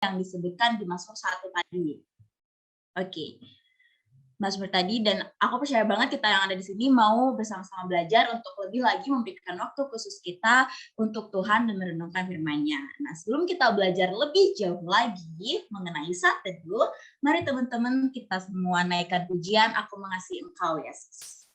yang disebutkan di Mazmur 1 tadi. Oke. Mazmur tadi, dan aku percaya banget kita yang ada di sini mau bersama-sama belajar untuk lebih lagi memberikan waktu khusus kita untuk Tuhan dan merenungkan firman-Nya. Nah, sebelum kita belajar lebih jauh lagi mengenai saat teduh, mari teman-teman kita semua naikkan pujian, Aku Mengasihi Engkau, Yesus.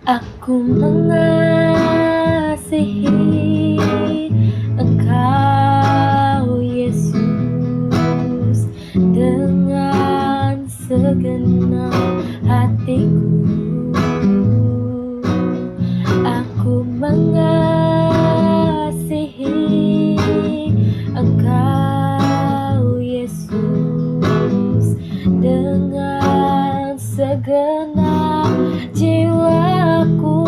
Aku mengasihi Engkau, Yesus, dengan segenap hatiku. Aku mengasihi Engkau, Yesus, dengan segenap jiwaku.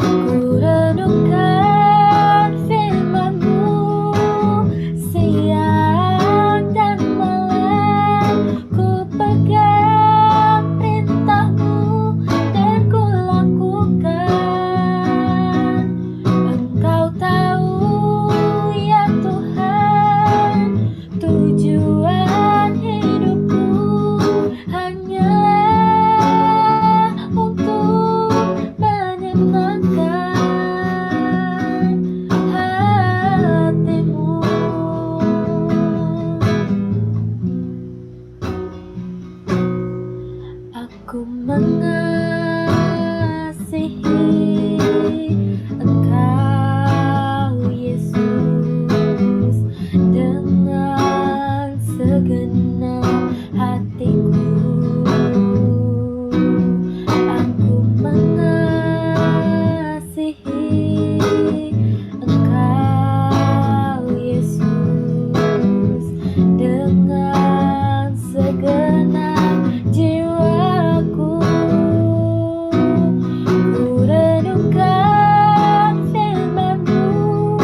Ku renungkan firman-Mu siang dan malam, ku pegang perintah-Mu dan ku lakukan. Engkau tahu ya Tuhan, tujuan hidupku hanyalah untuk menyenangkan hati-Mu. Aku mengasihi Engkau, Yesus, dengan segenap hatiku. Aku mengasihi Engkau, Yesus, dengan segenap jiwaku. Ku renungkan firman-Mu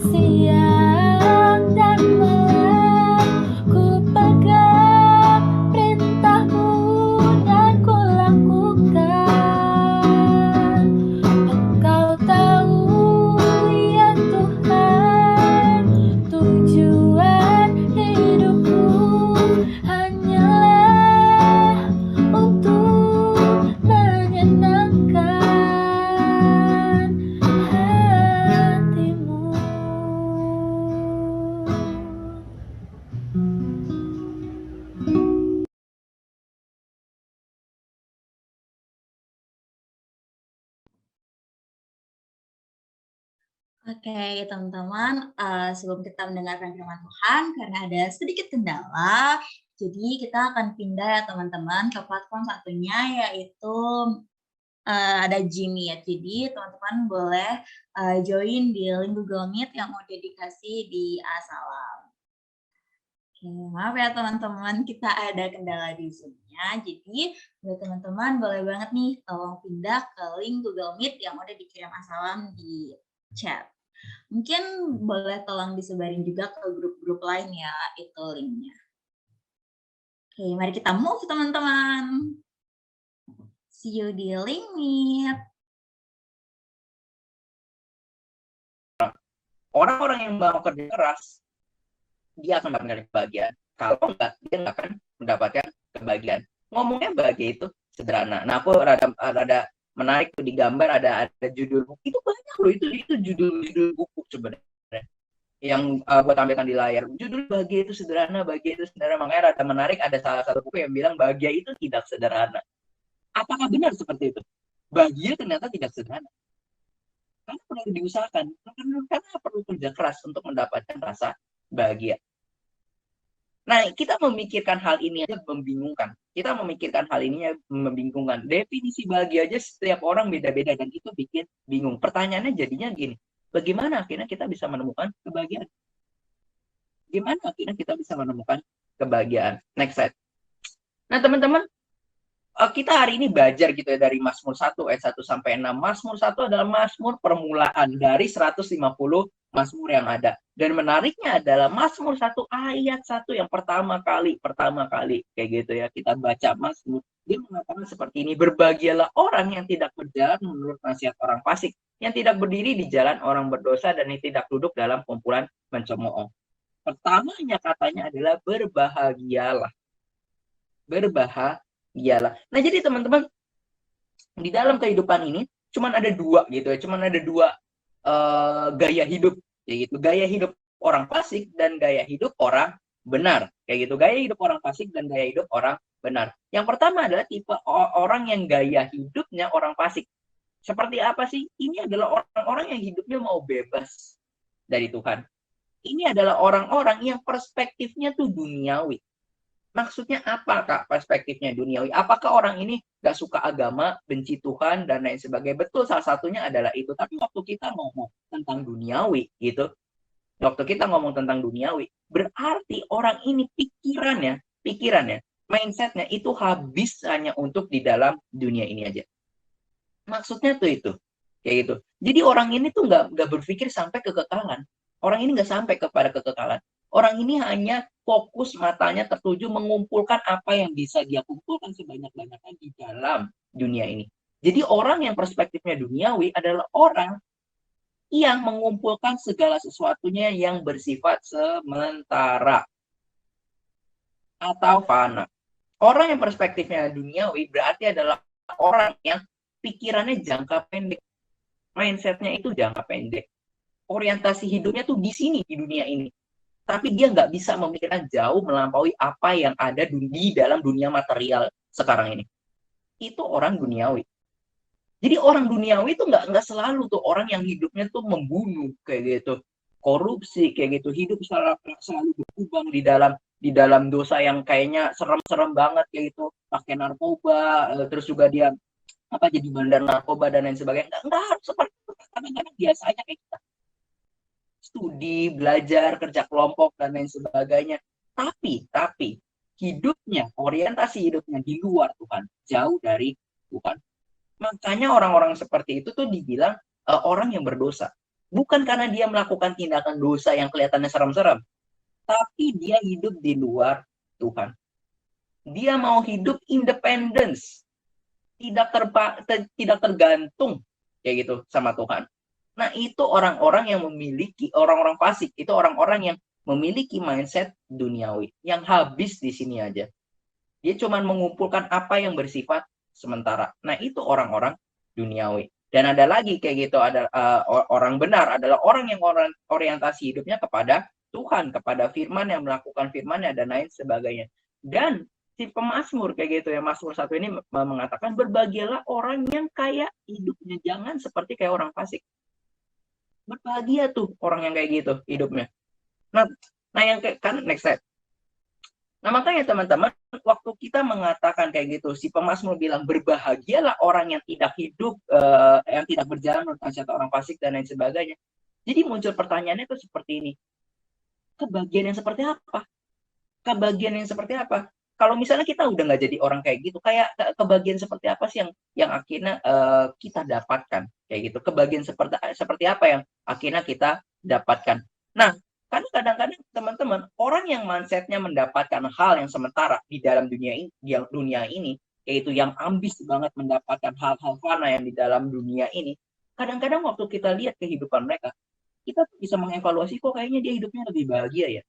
siang dan malam, ku pegang perintah-Mu dan ku lakukan. Engkau tahu ya Tuhan, tujuan hidupku hanyalah untuk menyenangkan hati-Mu. Oke, teman-teman, sebelum kita mendengarkan firman Tuhan, karena ada sedikit kendala, jadi kita akan pindah ya teman-teman ke platform satunya, yaitu ada Jmeet. Jadi teman-teman boleh join di link Google Meet yang udah dikasih di Asalam. Oke, maaf ya teman-teman, kita ada kendala di Zoom-nya. Jadi buat teman-teman boleh banget nih tolong pindah ke link Google Meet yang udah dikirim Asalam di chat. Mungkin boleh tolong disebarin juga ke grup-grup lain ya, itu linknya. Oke, mari kita move teman-teman. See you di link Meet. Orang-orang yang mau kerja keras, dia akan mendapatkan kebahagiaan. Kalau enggak, dia nggak akan mendapatkan kebahagiaan. Ngomongnya bahagia itu sederhana. Nah, aku rada menarik tuh di gambar ada judul buku. Itu banyak loh, itu judul buku sebenarnya yang gue tampilkan di layar. Judul bahagia itu sederhana, bahagia itu sederhana. Makanya rada menarik, ada salah satu buku yang bilang bahagia itu tidak sederhana. Apakah benar seperti itu? Bahagia ternyata tidak sederhana. Karena perlu diusahakan, karena perlu kerja keras untuk mendapatkan rasa bahagia. Nah, kita memikirkan hal ini aja membingungkan. Kita memikirkan hal ini membingungkan. Definisi bahagia aja setiap orang beda-beda dan itu bikin bingung. Pertanyaannya jadinya gini, bagaimana akhirnya kita bisa menemukan kebahagiaan? Gimana akhirnya kita bisa menemukan kebahagiaan? Next slide. Nah, teman-teman, kita hari ini belajar gitu ya dari Mazmur 1 ayat 1 sampai 6. Mazmur 1 adalah Mazmur permulaan dari 150 Mazmur yang ada. Dan menariknya adalah Mazmur 1 ayat 1 yang pertama kali kayak gitu ya kita baca Mazmur, dia mengatakan seperti ini, berbahagialah orang yang tidak berjalan menurut nasihat orang fasik, yang tidak berdiri di jalan orang berdosa, dan yang tidak duduk dalam kumpulan pencemooh. Pertamanya katanya adalah berbahagialah. Berbahagialah. Nah, jadi teman-teman, di dalam kehidupan ini cuman ada dua gitu ya, cuman ada dua gaya hidup kayak gitu. Gaya hidup orang fasik dan gaya hidup orang benar kayak gitu. Gaya hidup orang fasik dan gaya hidup orang benar. Yang pertama adalah tipe orang yang gaya hidupnya orang fasik. Seperti apa sih? Ini adalah orang-orang yang hidupnya mau bebas dari Tuhan. Ini adalah orang-orang yang perspektifnya tuh duniawi. Maksudnya apa, Kak, perspektifnya duniawi? Apakah orang ini gak suka agama, benci Tuhan, dan lain sebagainya? Betul, salah satunya adalah itu. Tapi waktu kita ngomong tentang duniawi, gitu, waktu kita ngomong tentang duniawi, berarti orang ini pikirannya, mindsetnya itu habis hanya untuk di dalam dunia ini aja. Maksudnya tuh itu, kayak gitu. Jadi orang ini tuh nggak berpikir sampai kekekalan. Orang ini nggak sampai kepada kekekalan. Orang ini hanya fokus matanya tertuju mengumpulkan apa yang bisa dia kumpulkan sebanyak-banyaknya di dalam dunia ini. Jadi orang yang perspektifnya duniawi adalah orang yang mengumpulkan segala sesuatunya yang bersifat sementara atau fana. Orang yang perspektifnya duniawi berarti adalah orang yang pikirannya jangka pendek. Mindsetnya itu jangka pendek. Orientasi hidupnya tuh di sini, di dunia ini. Tapi dia nggak bisa memikirkan jauh melampaui apa yang ada di dalam dunia material sekarang ini. Itu orang duniawi. Jadi orang duniawi itu nggak selalu tuh orang yang hidupnya tuh membunuh kayak gitu, korupsi kayak gitu, hidup selalu berkubang di dalam dosa yang kayaknya serem-serem banget kayak gitu, pakai narkoba, terus juga dia jadi bandar narkoba dan lain sebagainya. Nggak harus seperti itu. Kadang-kadang biasa aja kayak kita studi, belajar, kerja kelompok, dan lain sebagainya. Tapi, hidupnya, orientasi hidupnya di luar Tuhan, jauh dari Tuhan. Makanya orang-orang seperti itu tuh dibilang orang yang berdosa. Bukan karena dia melakukan tindakan dosa yang kelihatannya serem-serem, tapi dia hidup di luar Tuhan. Dia mau hidup independence, tidak tergantung kayak gitu sama Tuhan. Nah, itu orang-orang yang memiliki, orang-orang fasik, itu orang-orang yang memiliki mindset duniawi, yang habis di sini aja. Dia cuma mengumpulkan apa yang bersifat sementara. Nah, itu orang-orang duniawi. Dan ada lagi kayak gitu, ada orang benar, adalah orang yang orientasi hidupnya kepada Tuhan, kepada firman, yang melakukan firman-Nya, dan lain sebagainya. Dan si pemazmur kayak gitu ya, Mazmur 1 ini mengatakan, berbahagialah orang yang kayak hidupnya, jangan seperti kayak orang fasik. Berbahagia tuh orang yang kayak gitu hidupnya. Nah yang kan next step. Nah, makanya teman-teman, waktu kita mengatakan kayak gitu, si pemazmur bilang berbahagialah orang yang tidak hidup, yang tidak berjalan menurut nasihat orang fasik dan lain sebagainya. Jadi muncul pertanyaannya itu seperti ini. Kebahagiaan yang seperti apa? Kebahagiaan yang seperti apa? Kalau misalnya kita udah nggak jadi orang kayak gitu, kayak kebahagiaan seperti apa sih yang akhirnya kita dapatkan kayak gitu? Kebahagiaan seperti apa yang akhirnya kita dapatkan? Nah, kan kadang-kadang teman-teman, orang yang mindsetnya mendapatkan hal yang sementara di dalam dunia ini, yaitu yang ambis banget mendapatkan hal-hal fana yang di dalam dunia ini, kadang-kadang waktu kita lihat kehidupan mereka, kita bisa mengevaluasi, kok kayaknya dia hidupnya lebih bahagia ya.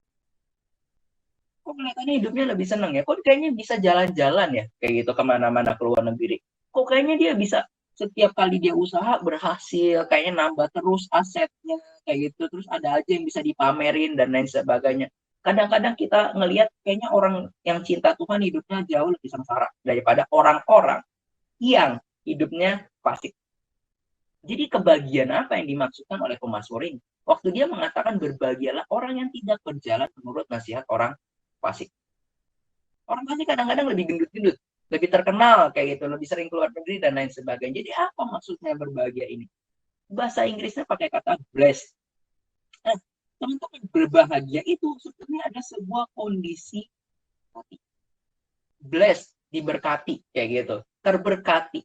Kok kelihatannya hidupnya lebih senang ya? Kok kayaknya bisa jalan-jalan ya? Kayak gitu kemana-mana ke luar negeri. Kok kayaknya dia bisa setiap kali dia usaha berhasil, kayaknya nambah terus asetnya, kayak gitu. Terus ada aja yang bisa dipamerin dan lain sebagainya. Kadang-kadang kita ngelihat kayaknya orang yang cinta Tuhan hidupnya jauh lebih sengsara daripada orang-orang yang hidupnya fasik. Jadi kebahagiaan apa yang dimaksudkan oleh pemazmur ini? Waktu dia mengatakan berbahagialah orang yang tidak berjalan menurut nasihat orang fasik. Orang fasik kadang-kadang lebih gendut-gendut, lebih terkenal kayak gitu, lebih sering keluar negeri dan lain sebagainya. Jadi apa maksudnya berbahagia ini? Bahasa Inggrisnya pakai kata blessed. Teman-teman, berbahagia itu sebenarnya ada sebuah kondisi hati. Blessed, diberkati, kayak gitu. Terberkati.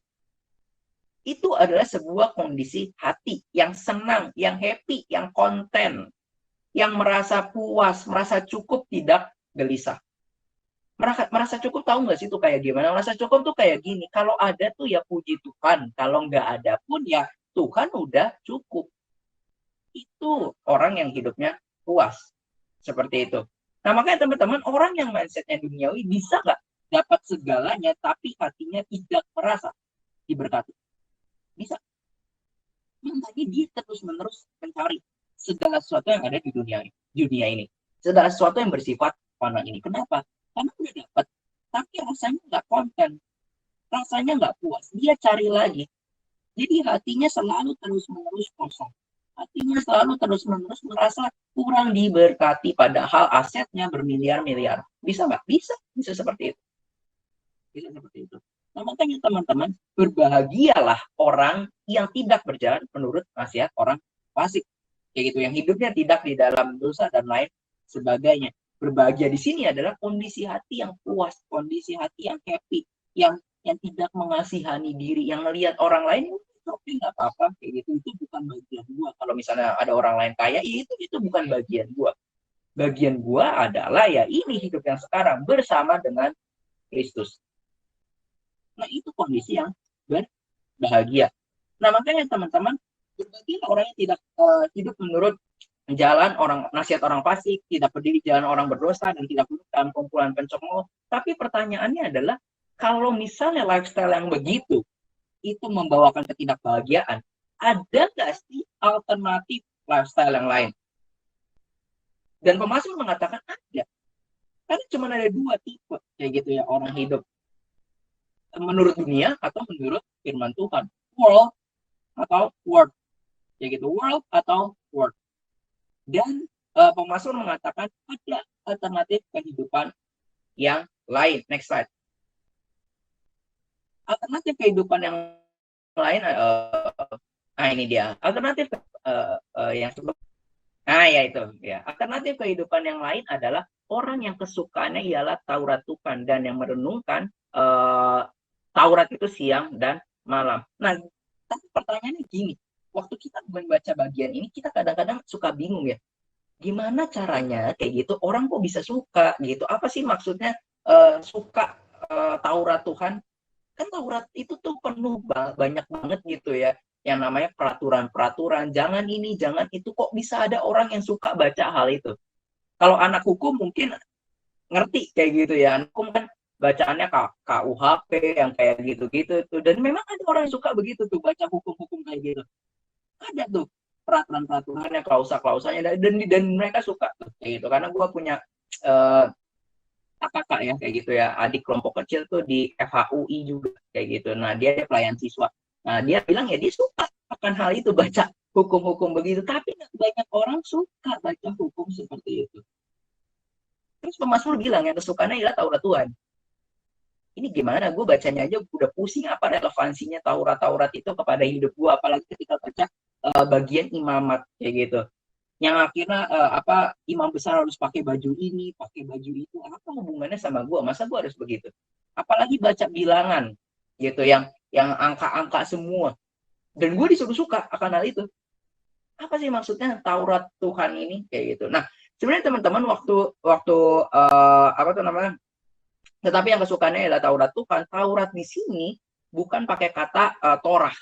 Itu adalah sebuah kondisi hati yang senang, yang happy, yang konten, yang merasa puas, merasa cukup, tidak gelisah. Merasa cukup, tahu nggak sih itu kayak gimana? Merasa cukup tuh kayak gini, kalau ada tuh ya puji Tuhan, kalau nggak ada pun ya Tuhan udah cukup. Itu orang yang hidupnya puas. Seperti itu. Nah, makanya teman-teman, orang yang mindsetnya duniawi bisa nggak dapat segalanya, tapi hatinya tidak merasa diberkati? Bisa. Makanya dia terus-menerus mencari segala sesuatu yang ada di dunia ini. Segala sesuatu yang bersifat fana ini. Kenapa? Karena udah dapat, tapi rasanya nggak konten. Rasanya nggak puas. Dia cari lagi. Jadi hatinya selalu terus-menerus kosong. Hatinya selalu terus-menerus merasa kurang diberkati, padahal asetnya bermiliar-miliar. Bisa nggak? Bisa. Bisa seperti itu. Bisa seperti itu. Nah, makanya teman-teman, berbahagialah orang yang tidak berjalan menurut nasihat orang fasik. Kayak gitu, yang hidupnya tidak di dalam dosa dan lain sebagainya. Berbahagia di sini adalah kondisi hati yang puas, kondisi hati yang happy, yang tidak mengasihani diri, yang melihat orang lain, oke, nggak apa-apa, kayak gitu. Itu bukan bagian gua. Kalau misalnya ada orang lain kaya, itu bukan bagian gua. Bagian gua adalah ya ini hidup yang sekarang bersama dengan Kristus. Nah, itu kondisi yang berbahagia. Nah, makanya teman-teman, berbahagia orang yang tidak hidup menurut jalan nasihat orang fasik, tidak peduli jalan orang berdosa, dan tidak duduk dalam kumpulan pencemooh. Tapi pertanyaannya adalah, kalau misalnya lifestyle yang begitu itu membawakan ketidakbahagiaan, ada nggak sih alternatif lifestyle yang lain? Dan pemazmur mengatakan ada. Karena cuma ada dua tipe kayak gitu ya orang hidup. Menurut dunia atau menurut firman Tuhan. World atau word. Ya gitu, world atau word. Dan pemazmur mengatakan ada alternatif kehidupan yang lain. Next slide. Alternatif kehidupan yang lain, nah ini dia. Alternatif yang sebelum, nah ya itu. Ya. Alternatif kehidupan yang lain adalah orang yang kesukaannya ialah Taurat Tuhan dan yang merenungkan Taurat itu siang dan malam. Nah, tapi pertanyaannya gini, waktu kita membaca bagian ini, kita kadang-kadang suka bingung ya, gimana caranya kayak gitu, orang kok bisa suka gitu, apa sih maksudnya suka Taurat Tuhan? Kan Taurat itu tuh penuh banyak banget gitu ya, yang namanya peraturan-peraturan, jangan ini, jangan itu, kok bisa ada orang yang suka baca hal itu? Kalau anak hukum mungkin ngerti kayak gitu ya, anak hukum kan bacaannya KUHP yang kayak gitu-gitu tuh, dan memang ada orang yang suka begitu tuh baca hukum-hukum kayak gitu, ada tuh peraturan-peraturannya, klausa-klausanya, dan mereka suka tuh kayak gitu. Karena gue punya kakak ya kayak gitu ya, adik kelompok kecil tuh di FHUI juga kayak gitu. Nah, dia pelayan siswa, nah dia bilang ya dia suka akan hal itu, baca hukum-hukum begitu, tapi banyak orang suka baca hukum seperti itu. Terus pemazmur bilang yang kesukaannya ialah Taurat Tuhan. Ini gimana, gue bacanya aja udah pusing, apa relevansinya Taurat itu kepada hidup gue, apalagi ketika baca bagian imamat kayak gitu, yang akhirnya imam besar harus pakai baju ini, pakai baju itu, apa hubungannya sama gue? Masa gue harus begitu? Apalagi baca bilangan gitu, yang angka-angka semua, dan gue disuruh suka akan hal itu. Apa sih maksudnya Taurat Tuhan ini kayak gitu? Nah, sebenarnya teman-teman, waktu apa tuh namanya, tetapi yang kesukaannya adalah Taurat Tuhan. Taurat di sini bukan pakai kata Torah,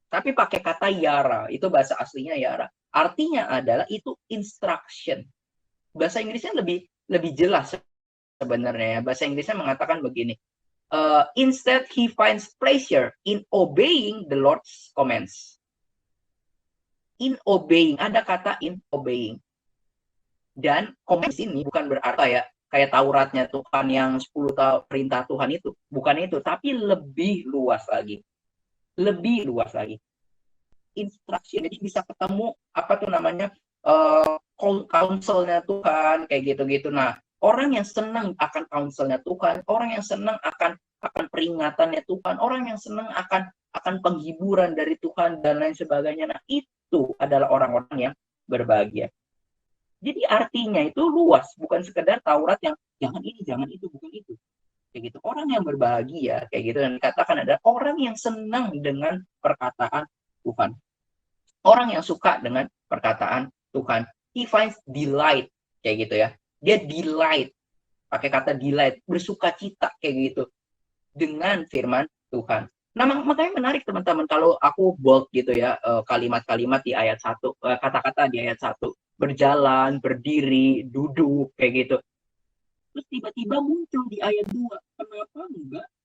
tapi pakai kata yara. Itu bahasa aslinya yara. Artinya adalah itu instruction. Bahasa Inggrisnya lebih jelas sebenarnya. Bahasa Inggrisnya mengatakan begini. Instead he finds pleasure in obeying the Lord's commands. In obeying, ada kata in obeying. Dan commands ini bukan berarti ya kayak Tauratnya Tuhan yang 10 perintah Tuhan itu. Bukan itu, tapi lebih luas lagi. Lebih luas lagi. Instruction, jadi bisa ketemu apa tuh namanya counselnya Tuhan kayak gitu-gitu. Nah, orang yang senang akan counselnya Tuhan, orang yang senang akan peringatannya Tuhan, orang yang senang akan penghiburan dari Tuhan dan lain sebagainya. Nah, itu adalah orang-orang yang berbahagia. Jadi artinya itu luas, bukan sekedar Taurat yang jangan ini, jangan itu, bukan itu. Kayak gitu. Orang yang berbahagia, kayak gitu, dan dikatakan adalah orang yang senang dengan perkataan Tuhan. Orang yang suka dengan perkataan Tuhan. He finds delight, kayak gitu ya. Dia delight, pakai kata delight, bersuka cita, kayak gitu, dengan firman Tuhan. Nah, makanya menarik teman-teman kalau aku bold gitu ya, kalimat-kalimat di ayat 1, kata-kata di ayat 1, berjalan, berdiri, duduk, kayak gitu. Terus tiba-tiba muncul di ayat 2, kenapa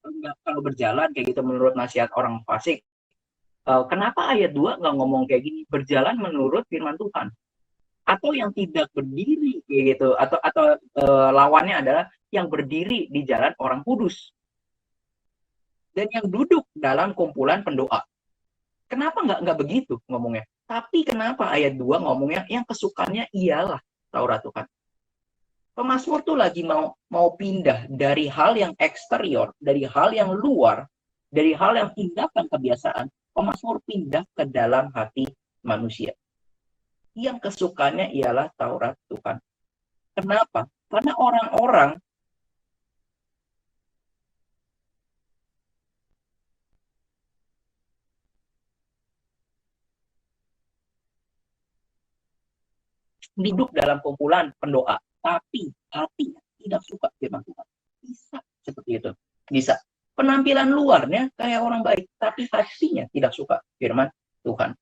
enggak kalau berjalan kayak gitu menurut nasihat orang fasik. Kenapa ayat 2 nggak ngomong kayak gini, berjalan menurut firman Tuhan? Atau yang tidak berdiri kayak gitu, atau lawannya adalah yang berdiri di jalan orang kudus dan yang duduk dalam kumpulan pendoa. Kenapa nggak begitu ngomongnya? Tapi kenapa ayat 2 ngomongnya yang kesukaannya ialah Taurat Tuhan? Pemazmur tuh lagi mau pindah dari hal yang eksterior, dari hal yang luar, dari hal yang tindakan kebiasaan. Pemazmur pindah ke dalam hati manusia. Yang kesukaannya ialah Taurat Tuhan. Kenapa? Karena orang-orang duduk dalam kumpulan pendoa, tapi hatinya tidak suka firman Tuhan. Bisa seperti itu. Bisa. Penampilan luarnya kayak orang baik, tapi hatinya tidak suka firman Tuhan.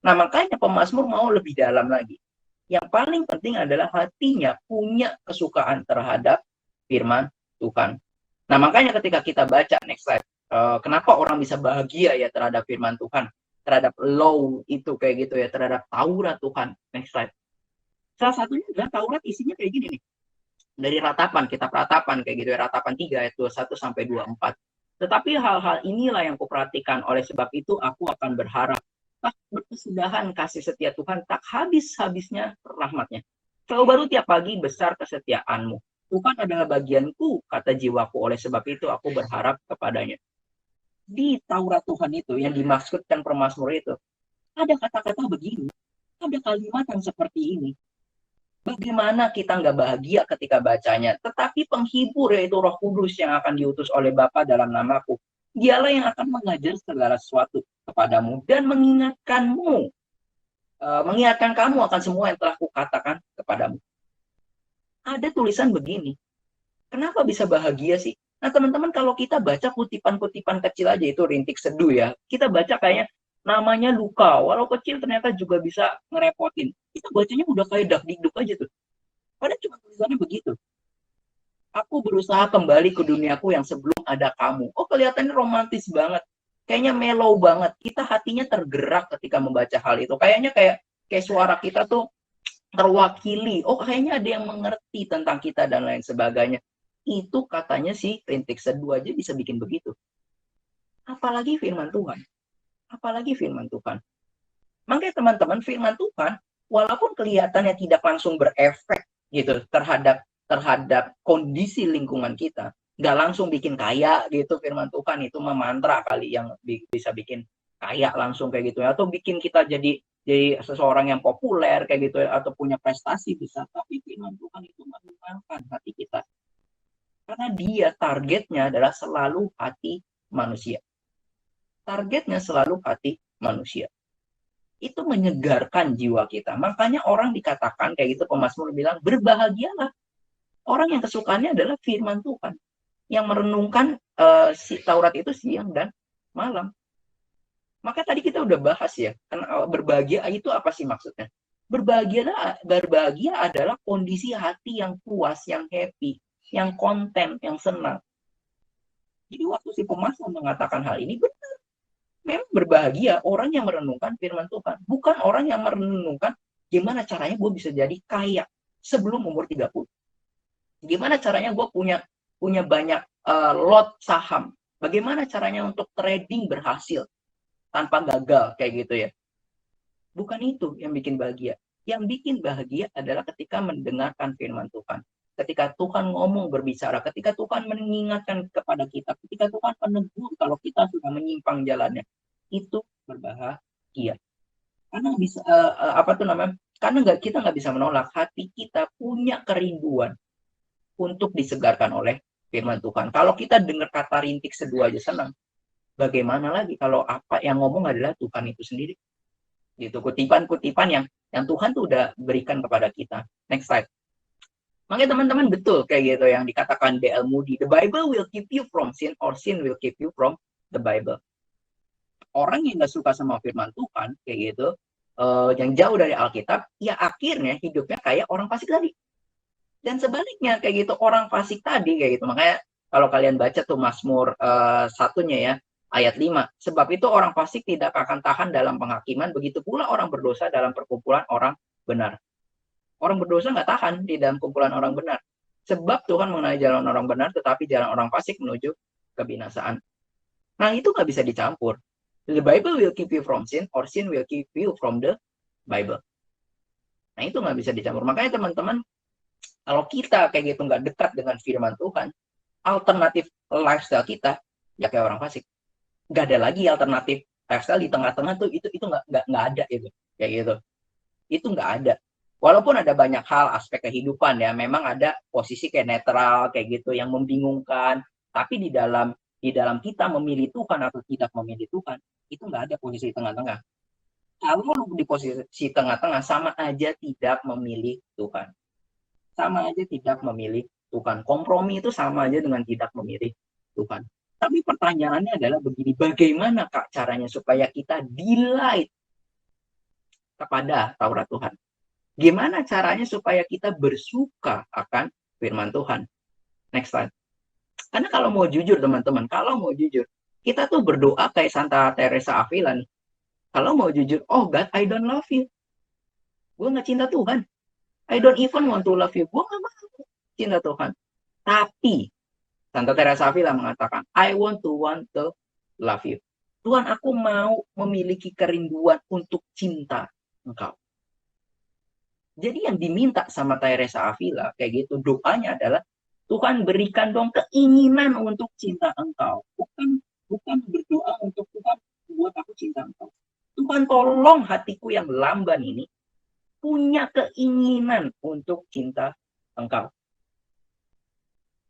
Nah, makanya pemazmur mau lebih dalam lagi. Yang paling penting adalah hatinya punya kesukaan terhadap firman Tuhan. Nah, makanya ketika kita baca, next slide, kenapa orang bisa bahagia ya terhadap firman Tuhan, terhadap law itu kayak gitu ya, terhadap Taurat Tuhan. Next slide. Salah satunya adalah Taurat isinya kayak gini nih. Dari ratapan, kitab ratapan kayak gitu ya, ratapan 3 ayat 21 sampai 24. Tetapi hal-hal inilah yang kuperhatikan, oleh sebab itu aku akan berharap. Tak berkesudahan kasih setia Tuhan, tak habis-habisnya rahmatnya. Selalu baru tiap pagi besar kesetiaanmu. Tuhan adalah bagianku, kata jiwaku, oleh sebab itu aku berharap kepadanya. Di Taurat Tuhan itu, yang dimaksudkan pemazmur itu, ada kata-kata begini, ada kalimat yang seperti ini. Bagaimana kita nggak bahagia ketika bacanya? Tetapi penghibur, yaitu Roh Kudus yang akan diutus oleh Bapa dalam namaku, dialah yang akan mengajar segala sesuatu kepadamu dan mengingatkan kamu akan semua yang telah kukatakan kepadamu. Ada tulisan begini. Kenapa bisa bahagia sih? Nah, teman-teman, kalau kita baca kutipan-kutipan kecil aja, itu rintik seduh ya. Kita baca kayaknya namanya Luka, walau kecil ternyata juga bisa ngerepotin. Kita bacanya udah kayak dak-dikduk aja tuh. Padahal cuma tulisannya begitu. Aku berusaha kembali ke duniaku yang sebelum ada kamu. Oh, kelihatannya romantis banget. Kayaknya mellow banget. Kita hatinya tergerak ketika membaca hal itu. Kayaknya kayak suara kita tuh terwakili. Oh, kayaknya ada yang mengerti tentang kita dan lain sebagainya. Itu katanya sih rintik seduh aja bisa bikin begitu. Apalagi firman Tuhan. Apalagi firman Tuhan. Makanya teman-teman, firman Tuhan walaupun kelihatannya tidak langsung berefek gitu terhadap kondisi lingkungan kita, nggak langsung bikin kaya gitu firman Tuhan, itu mah mantra kali yang bisa bikin kaya langsung kayak gitu, atau bikin kita jadi seseorang yang populer kayak gitu, atau punya prestasi besar. Tapi firman Tuhan itu mengubahkan hati kita, karena dia targetnya adalah selalu hati manusia. Targetnya selalu hati manusia. Itu menyegarkan jiwa kita. Makanya orang dikatakan kayak gitu, pemazmur bilang berbahagialah orang yang kesukaannya adalah firman Tuhan, yang merenungkan si Taurat itu siang dan malam. Maka tadi kita udah bahas ya, berbahagia itu apa sih maksudnya? Berbahagia adalah kondisi hati yang puas, yang happy, yang konten, yang senang. Jadi waktu si pemazmur mengatakan hal ini, benar. Memang berbahagia orang yang merenungkan firman Tuhan. Bukan orang yang merenungkan gimana caranya gue bisa jadi kaya sebelum umur 30. Gimana caranya gue punya banyak lot saham. Bagaimana caranya untuk trading berhasil tanpa gagal kayak gitu ya. Bukan itu yang bikin bahagia. Yang bikin bahagia adalah ketika mendengarkan firman Tuhan. Ketika Tuhan ngomong, berbicara, ketika Tuhan mengingatkan kepada kita, ketika Tuhan menegur kalau kita sudah menyimpang jalannya, itu berbahagia. Karena bisa Karena kita nggak bisa menolak, hati kita punya kerinduan untuk disegarkan oleh firman Tuhan. Kalau kita dengar kata rintik seduh aja senang, bagaimana lagi kalau apa yang ngomong adalah Tuhan itu sendiri? Gitu, kutipan-kutipan yang Tuhan tuh udah berikan kepada kita. Next slide. Makanya teman-teman betul kayak gitu yang dikatakan D.L. Moody, the Bible will keep you from sin or sin will keep you from the Bible. Orang yang nggak suka sama firman Tuhan kayak gitu, yang jauh dari Alkitab, ya akhirnya hidupnya kayak orang fasik tadi. Dan sebaliknya kayak gitu, orang fasik tadi kayak gitu. Makanya kalau kalian baca tuh Mazmur satunya ya, ayat 5. Sebab itu orang fasik tidak akan tahan dalam penghakiman, begitu pula orang berdosa dalam perkumpulan orang benar. Orang berdosa nggak tahan di dalam kumpulan orang benar. Sebab Tuhan mengenai jalan orang benar, tetapi jalan orang fasik menuju kebinasaan. Nah, itu nggak bisa dicampur. The Bible will keep you from sin, or sin will keep you from the Bible. Nah, itu nggak bisa dicampur. Makanya teman-teman, kalau kita kayak gitu nggak dekat dengan firman Tuhan, alternatif lifestyle kita, ya kayak orang fasik. Nggak ada lagi alternatif lifestyle di tengah-tengah tuh, itu nggak ada itu. Kayak gitu. Itu nggak ada. Walaupun ada banyak hal aspek kehidupan ya, memang ada posisi kayak netral kayak gitu yang membingungkan, tapi di dalam kita memilih Tuhan atau tidak memilih Tuhan, itu nggak ada posisi tengah-tengah. Kalau lu di posisi tengah-tengah, sama aja tidak memilih Tuhan. Sama aja tidak memilih Tuhan. Kompromi itu sama aja dengan tidak memilih Tuhan. Tapi pertanyaannya adalah begini, bagaimana Kak caranya supaya kita delight kepada Taurat Tuhan? Gimana caranya supaya kita bersuka akan firman Tuhan? Next slide. Karena kalau mau jujur teman-teman, kalau mau jujur, kita tuh berdoa kayak Santa Teresa Avila nih. Kalau mau jujur, oh God, I don't love you. Gue nggak cinta Tuhan. I don't even want to love you. Gue nggak mau cinta Tuhan. Tapi Santa Teresa Avila mengatakan, I want to love you. Tuhan, aku mau memiliki kerinduan untuk cinta Engkau. Jadi yang diminta sama Teresa Avila kayak gitu, doanya adalah Tuhan berikan dong keinginan untuk cinta Engkau. Bukan berdoa untuk Tuhan buat aku cinta Engkau. Tuhan tolong hatiku yang lamban ini punya keinginan untuk cinta Engkau.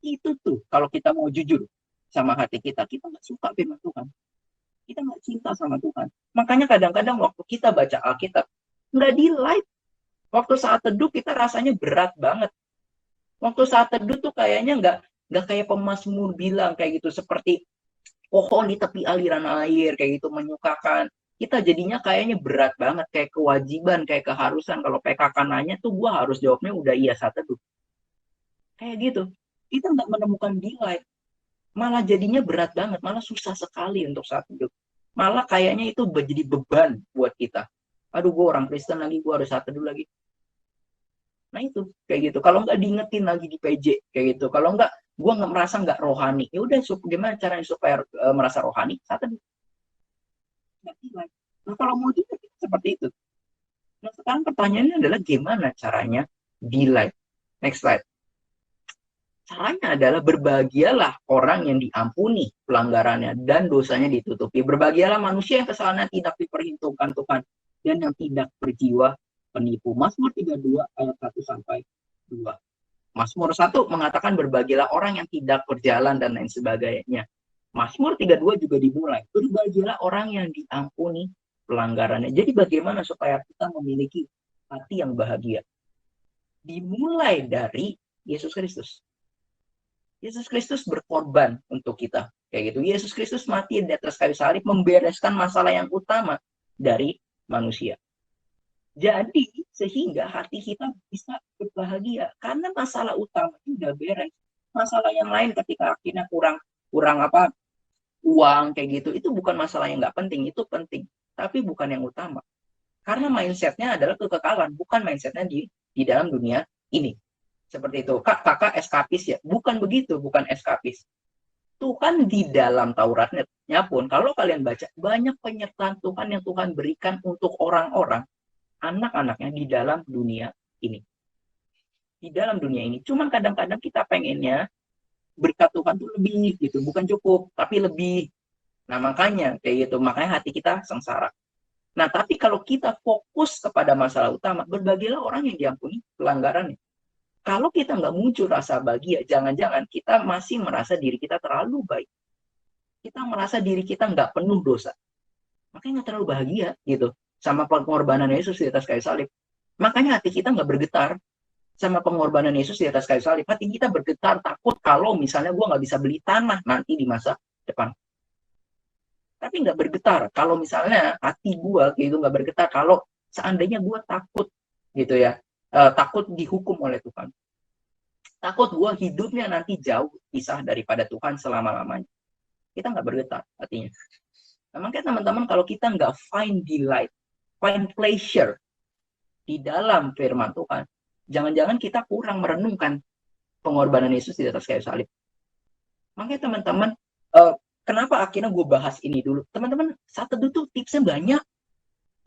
Itu tuh kalau kita mau jujur sama hati kita nggak suka firman Tuhan. Kita nggak cinta sama Tuhan. Makanya kadang-kadang waktu kita baca Alkitab nggak delight. Waktu saat teduh kita rasanya berat banget. Waktu saat teduh tuh kayaknya nggak kayak pemazmur bilang kayak gitu, seperti pohon di tepi aliran air kayak gitu menyukakan. Kita jadinya kayaknya berat banget, kayak kewajiban, kayak keharusan. Kalau PKK nanya tuh gue harus jawabnya udah iya saat teduh. Kayak gitu. Kita nggak menemukan delight. Malah jadinya berat banget, malah susah sekali untuk saat teduh. Malah kayaknya itu jadi beban buat kita. Aduh, gue orang Kristen lagi, gue harus saat teduh lagi. Nah itu kayak gitu. Kalau nggak diingetin lagi di PJ kayak gitu. Kalau nggak, gue nggak merasa nggak rohani. Ya udah, gimana caranya supaya merasa rohani? Saat teduh. Nah kalau mau juga seperti itu. Nah sekarang pertanyaannya adalah gimana caranya delight. Next slide. Caranya adalah berbahagialah orang yang diampuni pelanggarannya dan dosanya ditutupi. Berbahagialah manusia yang kesalahannya tidak diperhitungkan Tuhan dan yang tidak berjiwa penipu. Mazmur 32 ayat 1 sampai 2. Mazmur 1 mengatakan berbahagialah orang yang tidak berjalan dan lain sebagainya. Mazmur 32 juga dimulai, berbahagialah orang yang diampuni pelanggarannya. Jadi bagaimana supaya kita memiliki hati yang bahagia? Dimulai dari Yesus Kristus. Yesus Kristus berkorban untuk kita. Kayak gitu. Yesus Kristus mati di atas kayu salib membereskan masalah yang utama dari manusia. Jadi sehingga hati kita bisa berbahagia karena masalah utama itu udah beres. Masalah yang lain ketika akhirnya kurang uang kayak gitu, itu bukan masalah yang nggak penting, itu penting, tapi bukan yang utama. Karena mindsetnya adalah kekekalan, bukan mindsetnya di dalam dunia ini. Seperti itu. Kakak eskapis ya? Bukan begitu, bukan eskapis. Tuhan di dalam Tauratnya pun, kalau kalian baca, banyak penyertaan Tuhan yang Tuhan berikan untuk orang-orang, anak-anaknya di dalam dunia ini. Di dalam dunia ini. Cuman kadang-kadang kita pengennya berkat Tuhan tuh lebih gitu, bukan cukup, tapi lebih. Nah makanya kayak gitu, makanya hati kita sengsara. Nah, tapi kalau kita fokus kepada masalah utama, berbagilah orang yang diampuni pelanggarannya. Kalau kita nggak muncul rasa bahagia, jangan-jangan kita masih merasa diri kita terlalu baik. Kita merasa diri kita nggak penuh dosa. Makanya nggak terlalu bahagia gitu sama pengorbanan Yesus di atas kayu salib. Makanya hati kita nggak bergetar sama pengorbanan Yesus di atas kayu salib. Hati kita bergetar takut kalau misalnya gue nggak bisa beli tanah nanti di masa depan. Tapi nggak bergetar kalau misalnya hati gue gitu nggak bergetar kalau seandainya gue takut gitu ya, takut dihukum oleh Tuhan, takut gue hidupnya nanti jauh pisah daripada Tuhan selama-lamanya. Kita nggak bergetar hatinya. Nah, makanya teman-teman, kalau kita nggak find delight, find pleasure di dalam firman Tuhan, jangan-jangan kita kurang merenungkan pengorbanan Yesus di atas kayu salib. Makanya teman-teman, kenapa akhirnya gue bahas ini dulu? Teman-teman, saat teduh tuh tipsnya banyak.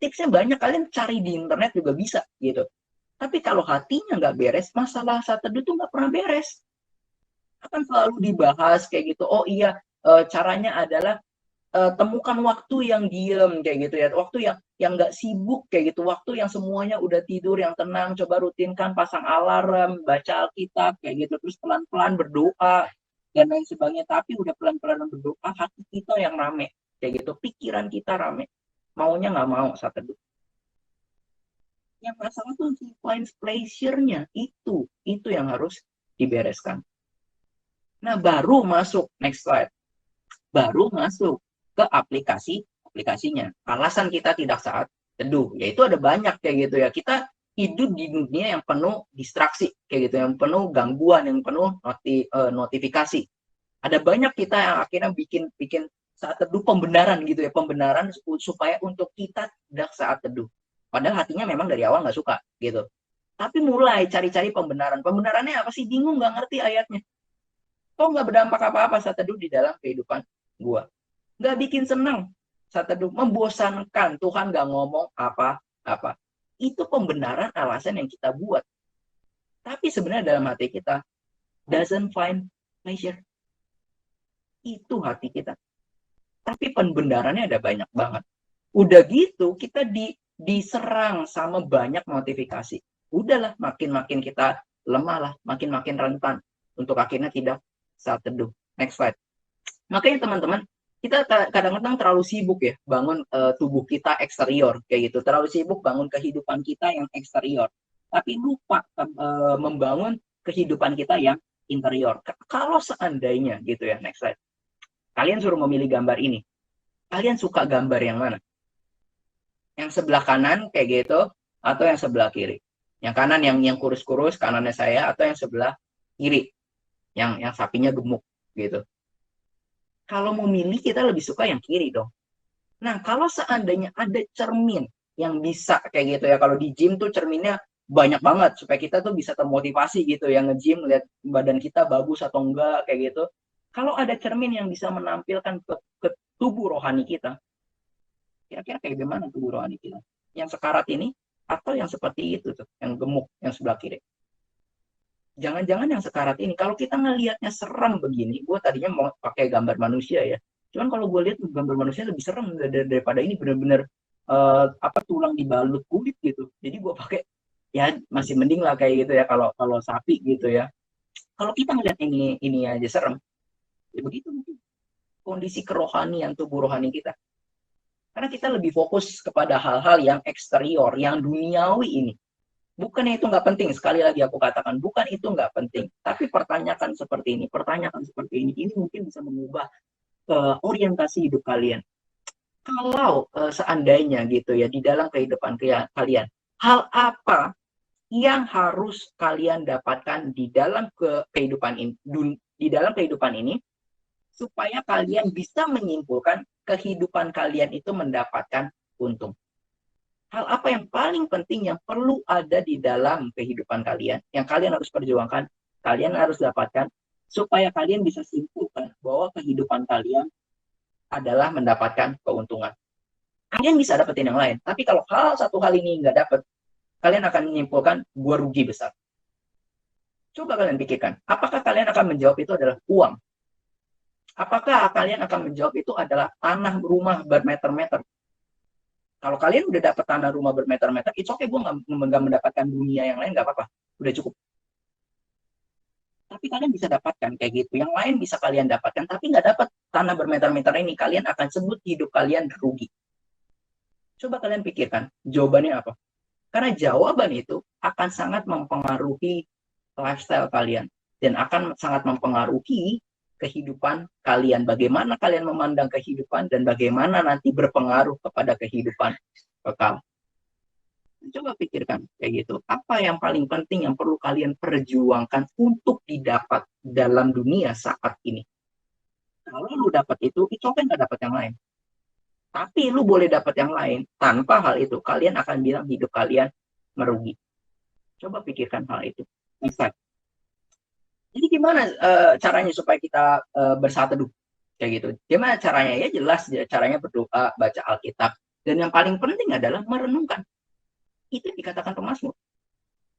Tipsnya banyak, kalian cari di internet juga bisa gitu. Tapi kalau hatinya nggak beres, masalah saat teduh tuh nggak pernah beres. Akan selalu dibahas kayak gitu. Oh iya, caranya adalah temukan waktu yang diem kayak gitu ya, waktu yang nggak sibuk kayak gitu, waktu yang semuanya udah tidur, yang tenang. Coba rutinkan, pasang alarm, baca Alkitab kayak gitu, terus pelan-pelan berdoa dan lain sebagainya. Tapi udah pelan-pelan berdoa, hati kita yang rame kayak gitu, pikiran kita rame, maunya nggak mau saat teduh. Yang masalah tuh si find pleasure-nya itu yang harus dibereskan. Nah, baru masuk next slide, baru masuk ke aplikasinya. Alasan kita tidak saat teduh, yaitu ada banyak kayak gitu ya. Kita hidup di dunia yang penuh distraksi kayak gitu, yang penuh gangguan, yang penuh notifikasi. Ada banyak kita yang akhirnya bikin saat teduh pembenaran gitu ya, pembenaran supaya untuk kita tidak saat teduh. Padahal hatinya memang dari awal nggak suka gitu. Tapi mulai cari-cari pembenaran. Pembenarannya apa sih? Bingung, nggak ngerti ayatnya. Kok nggak berdampak apa-apa saat teduh di dalam kehidupan gua. Nggak bikin senang saat teduh, membosankan. Tuhan nggak ngomong apa-apa. Itu pembenaran alasan yang kita buat. Tapi sebenarnya dalam hati kita doesn't find pleasure. Itu hati kita. Tapi pembenarannya ada banyak banget. Udah gitu kita diserang sama banyak notifikasi. Udahlah, makin-makin kita lemah lah, makin-makin rentan untuk akhirnya tidak saat teduh. Next slide. Makanya teman-teman, kita kadang-kadang terlalu sibuk ya bangun tubuh kita eksterior kayak gitu, terlalu sibuk bangun kehidupan kita yang eksterior, tapi lupa membangun kehidupan kita yang interior. Kalau seandainya gitu ya, next slide, kalian suruh memilih gambar ini, kalian suka gambar yang mana? Yang sebelah kanan kayak gitu atau yang sebelah kiri? Yang kanan yang kurus-kurus, kanannya saya, atau yang sebelah kiri yang sapinya gemuk gitu? Kalau mau milih, kita lebih suka yang kiri dong. Nah, kalau seandainya ada cermin yang bisa kayak gitu ya, kalau di gym tuh cerminnya banyak banget supaya kita tuh bisa termotivasi gitu ya, nge-gym, lihat badan kita bagus atau enggak kayak gitu. Kalau ada cermin yang bisa menampilkan ke tubuh rohani kita, kira-kira kayak gimana tubuh rohani kita? Yang sekarat ini atau yang seperti itu tuh, yang gemuk, yang sebelah kiri? Jangan-jangan yang sekarat ini. Kalau kita ngelihatnya serem begini, gue tadinya mau pakai gambar manusia ya. Cuman kalau gue lihat gambar manusia lebih serem daripada ini, benar-benar tulang dibalut kulit gitu. Jadi gue pakai, ya masih mending lah kayak gitu ya, kalau sapi gitu ya. Kalau kita ngelihat ini aja serem, ya begitu mungkin kondisi kerohanian tubuh rohani kita. Karena kita lebih fokus kepada hal-hal yang eksterior, yang duniawi ini. Bukannya itu nggak penting, sekali lagi aku katakan, bukan itu nggak penting. Tapi pertanyakan seperti ini mungkin bisa mengubah orientasi hidup kalian. Kalau seandainya gitu ya, di dalam kehidupan kalian, hal apa yang harus kalian dapatkan di dalam kehidupan ini, supaya kalian bisa menyimpulkan kehidupan kalian itu mendapatkan untung. Hal apa yang paling penting yang perlu ada di dalam kehidupan kalian, yang kalian harus perjuangkan, kalian harus dapatkan, supaya kalian bisa simpulkan bahwa kehidupan kalian adalah mendapatkan keuntungan. Kalian bisa dapetin yang lain, tapi kalau satu hal ini nggak dapet, kalian akan menyimpulkan, gue rugi besar. Coba kalian pikirkan, apakah kalian akan menjawab itu adalah uang? Apakah kalian akan menjawab itu adalah tanah rumah bermeter-meter? Kalau kalian udah dapat tanah rumah bermeter-meter, it's okay, gue nggak mendapatkan dunia yang lain, nggak apa-apa, udah cukup. Tapi kalian bisa dapatkan kayak gitu. Yang lain bisa kalian dapatkan, tapi nggak dapat tanah bermeter-meter ini, kalian akan sebut hidup kalian rugi. Coba kalian pikirkan, jawabannya apa? Karena jawaban itu akan sangat mempengaruhi lifestyle kalian. Dan akan sangat mempengaruhi kehidupan kalian. Bagaimana kalian memandang kehidupan, dan bagaimana nanti berpengaruh kepada kehidupan kekal. Coba pikirkan kayak gitu. Apa yang paling penting yang perlu kalian perjuangkan untuk didapat dalam dunia saat ini? Kalau lu dapat itu kan nggak dapat yang lain. Tapi lu boleh dapat yang lain. Tanpa hal itu, kalian akan bilang hidup kalian merugi. Coba pikirkan hal itu. Insight. Jadi gimana caranya supaya kita bersatu teduh? Kayak gitu. Gimana caranya? Ya jelas, caranya berdoa, baca Alkitab. Dan yang paling penting adalah merenungkan. Itu dikatakan pemazmur,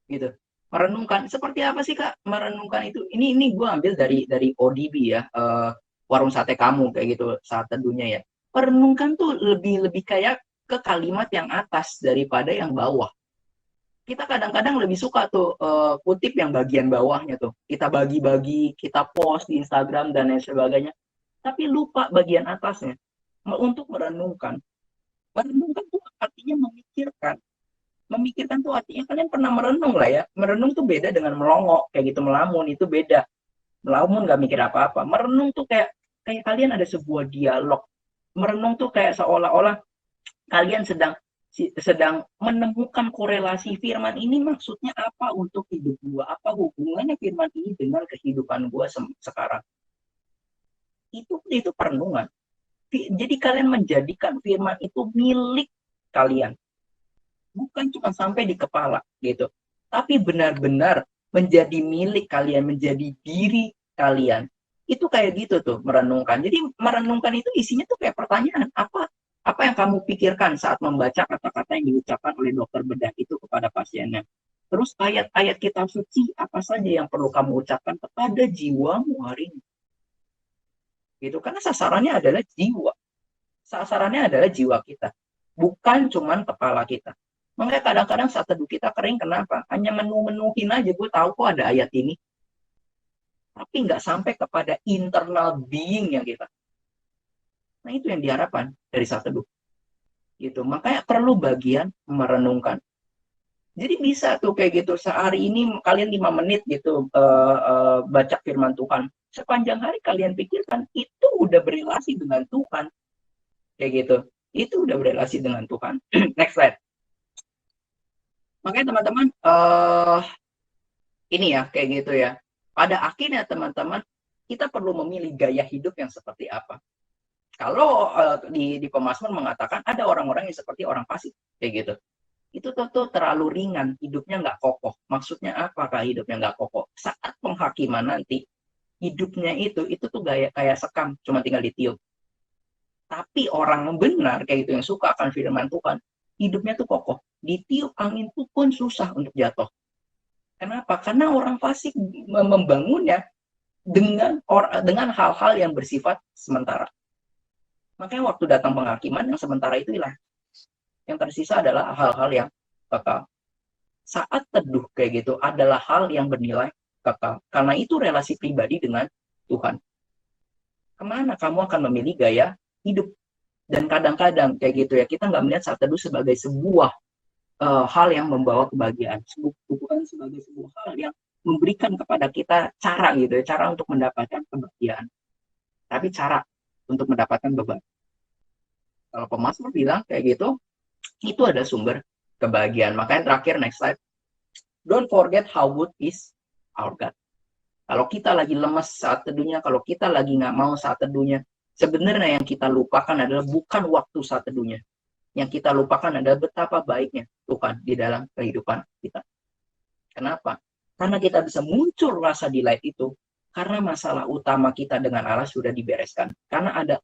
gitu. Merenungkan seperti apa sih Kak? Merenungkan itu. Ini gue ambil dari ODB ya, warung sate kamu kayak gitu saat teduhnya ya. Merenungkan tuh lebih kayak ke kalimat yang atas daripada yang bawah. Kita kadang-kadang lebih suka tuh kutip yang bagian bawahnya tuh. Kita bagi-bagi, kita post di Instagram dan lain sebagainya. Tapi lupa bagian atasnya. Untuk merenungkan. Merenungkan tuh artinya memikirkan. Memikirkan tuh artinya kalian pernah merenung lah ya. Merenung tuh beda dengan melongo kayak gitu, melamun itu beda. Melamun nggak mikir apa-apa. Merenung tuh kayak kalian ada sebuah dialog. Merenung tuh kayak seolah-olah kalian sedang menemukan korelasi firman ini maksudnya apa untuk hidup gua, apa hubungannya firman ini dengan kehidupan gua sekarang. Itu perenungan. Jadi kalian menjadikan firman itu milik kalian. Bukan cuma sampai di kepala gitu, tapi benar-benar menjadi milik kalian, menjadi diri kalian. Itu kayak gitu tuh merenungkan. Jadi merenungkan itu isinya tuh kayak pertanyaan, apa yang kamu pikirkan saat membaca kata-kata yang diucapkan oleh dokter bedah itu kepada pasiennya. Terus ayat-ayat kitab suci apa saja yang perlu kamu ucapkan kepada jiwamu hari ini. Gitu, karena sasarannya adalah jiwa. Sasarannya adalah jiwa kita. Bukan cuman kepala kita. Makanya kadang-kadang saat teduh kita kering, kenapa? Hanya menu-menuhin aja, gue tahu kok ada ayat ini. Tapi nggak sampai kepada internal being-nya kita. Nah itu yang diharapkan dari saat teduh. Gitu. Makanya perlu bagian merenungkan. Jadi bisa tuh kayak gitu, sehari ini kalian 5 menit gitu baca firman Tuhan. Sepanjang hari kalian pikirkan, itu udah berelasi dengan Tuhan. Kayak gitu. Itu udah berelasi dengan Tuhan. Next slide. Makanya teman-teman, ini ya, kayak gitu ya. Pada akhirnya teman-teman, kita perlu memilih gaya hidup yang seperti apa. Kalau di pemazmur mengatakan ada orang-orang yang seperti orang fasik, kayak gitu. Itu tentu terlalu ringan, hidupnya nggak kokoh. Maksudnya apakah hidupnya nggak kokoh? Saat penghakiman nanti, hidupnya itu tuh kayak sekam, cuma tinggal ditiup. Tapi orang benar, kayak gitu, yang suka akan firman Tuhan, hidupnya tuh kokoh. Ditiup angin tuh pun susah untuk jatuh. Kenapa? Karena orang fasik membangunnya dengan hal-hal yang bersifat sementara. Makanya waktu datang penghakiman, yang sementara itu hilang. Yang tersisa adalah hal-hal yang kekal. Saat teduh kayak gitu adalah hal yang bernilai kekal. Karena itu relasi pribadi dengan Tuhan. Kemana kamu akan memilih gaya hidup? Dan kadang-kadang kayak gitu ya, kita nggak melihat saat teduh sebagai sebuah hal yang membawa kebahagiaan, bukan sebagai sebuah hal yang memberikan kepada kita cara gitu ya, cara untuk mendapatkan kebahagiaan, tapi cara untuk mendapatkan beban. Kalau pemazmur bilang kayak gitu, itu ada sumber kebahagiaan. Makanya terakhir, next slide, don't forget how good is our God. Kalau kita lagi lemes saat teduhnya, kalau kita lagi nggak mau saat teduhnya, sebenarnya yang kita lupakan adalah bukan waktu saat teduhnya. Yang kita lupakan adalah betapa baiknya Tuhan di dalam kehidupan kita. Kenapa? Karena kita bisa muncul rasa delight itu karena masalah utama kita dengan Allah sudah dibereskan. Karena ada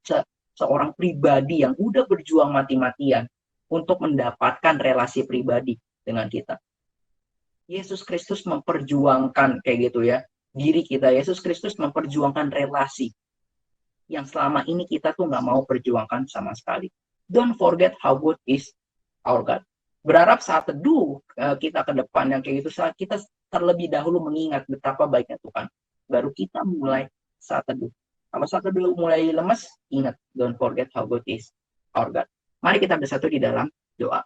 seorang pribadi yang udah berjuang mati-matian untuk mendapatkan relasi pribadi dengan kita. Yesus Kristus memperjuangkan kayak gitu ya, diri kita. Yesus Kristus memperjuangkan relasi yang selama ini kita tuh nggak mau perjuangkan sama sekali. Don't forget how good is our God. Berharap saat teduh kita ke depan yang kayak gitu, saat kita terlebih dahulu mengingat betapa baiknya Tuhan. Baru kita mulai saat teduh. Kalau saat teduh mulai lemas, ingat, don't forget how good is our God. Mari kita bersatu di dalam doa.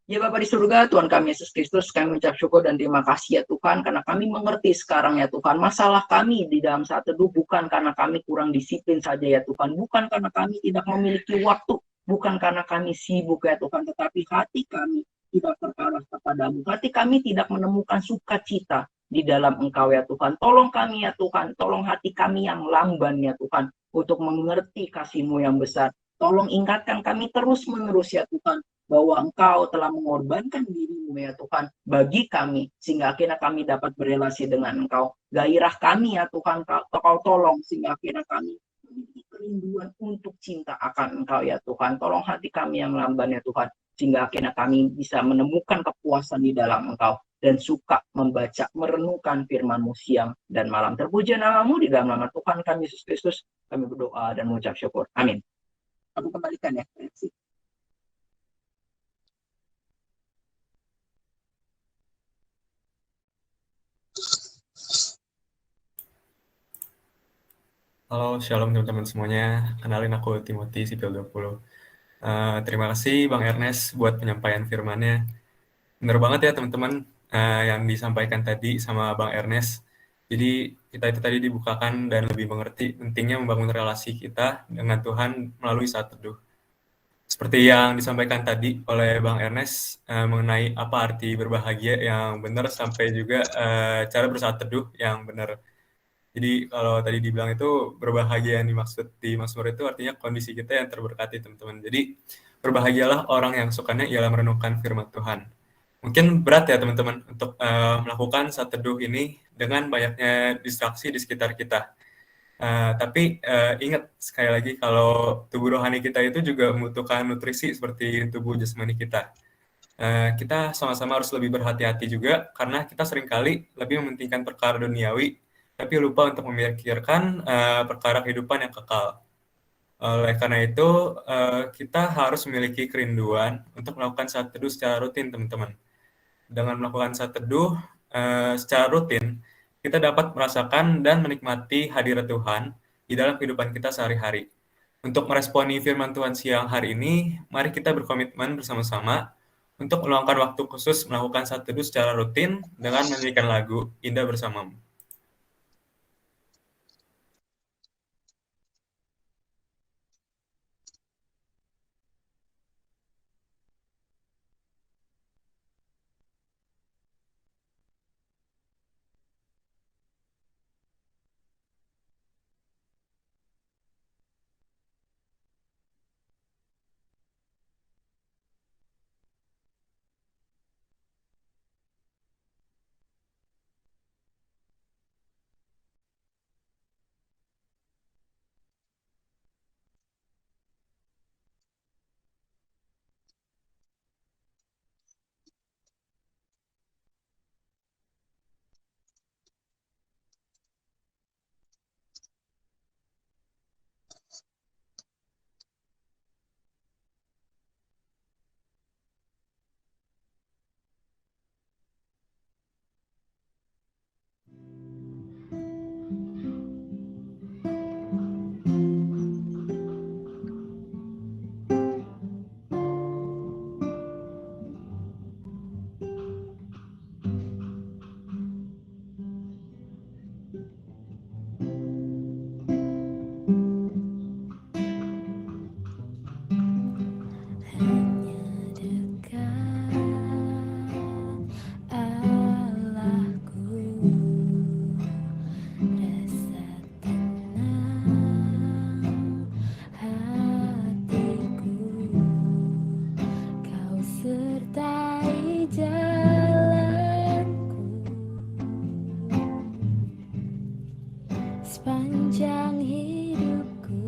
Ya Bapa di surga, Tuhan kami Yesus Kristus, kami mengucap syukur dan terima kasih ya Tuhan, karena kami mengerti sekarang ya Tuhan, masalah kami di dalam saat teduh bukan karena kami kurang disiplin saja ya Tuhan, bukan karena kami tidak memiliki waktu, bukan karena kami sibuk ya Tuhan, tetapi hati kami tidak terarah kepadamu, hati kami tidak menemukan sukacita di dalam Engkau ya Tuhan. Tolong kami ya Tuhan, tolong hati kami yang lamban ya Tuhan, untuk mengerti kasih-Mu yang besar. Tolong ingatkan kami terus-menerus ya Tuhan, bahwa Engkau telah mengorbankan diri-Mu ya Tuhan bagi kami, sehingga akhirnya kami dapat berelasi dengan Engkau. Gairah kami ya Tuhan, Kau tolong sehingga akhirnya kami memiliki kerinduan untuk cinta akan Engkau ya Tuhan. Tolong hati kami yang lamban ya Tuhan, sehingga akhirnya kami bisa menemukan kepuasan di dalam Engkau dan suka membaca, merenungkan firman-Mu siang dan malam. Terpuji nama-Mu, di dalam nama Tuhan kami Yesus Kristus kami berdoa dan mengucap syukur. Amin. Aku kembalikan ya. Halo, shalom teman-teman semuanya. Kenalin aku Timothy Sipil 20. Terima kasih Bang Ernest buat penyampaian firman-nya. Bener banget ya teman-teman yang disampaikan tadi sama Bang Ernest. Jadi kita itu tadi dibukakan dan lebih mengerti pentingnya membangun relasi kita dengan Tuhan melalui saat teduh. Seperti yang disampaikan tadi oleh Bang Ernest mengenai apa arti berbahagia yang benar sampai juga cara bersaat teduh yang benar. Jadi kalau tadi dibilang itu berbahagia yang dimaksud di Mazmur itu artinya kondisi kita yang terberkati teman-teman. Jadi berbahagialah orang yang sukanya ialah merenungkan firman Tuhan. Mungkin berat ya teman-teman untuk melakukan saat teduh ini dengan banyaknya distraksi di sekitar kita. Tapi ingat sekali lagi kalau tubuh rohani kita itu juga membutuhkan nutrisi seperti tubuh jasmani kita. Kita sama-sama harus lebih berhati-hati juga karena kita seringkali lebih mementingkan perkara duniawi tapi lupa untuk memikirkan perkara kehidupan yang kekal. Oleh karena itu, kita harus memiliki kerinduan untuk melakukan saat teduh secara rutin, teman-teman. Dengan melakukan saat teduh secara rutin, kita dapat merasakan dan menikmati hadirat Tuhan di dalam kehidupan kita sehari-hari. Untuk meresponi firman Tuhan siang hari ini, mari kita berkomitmen bersama-sama untuk meluangkan waktu khusus melakukan saat teduh secara rutin dengan menyanyikan lagu Indah Bersamamu. Sepanjang hidupku,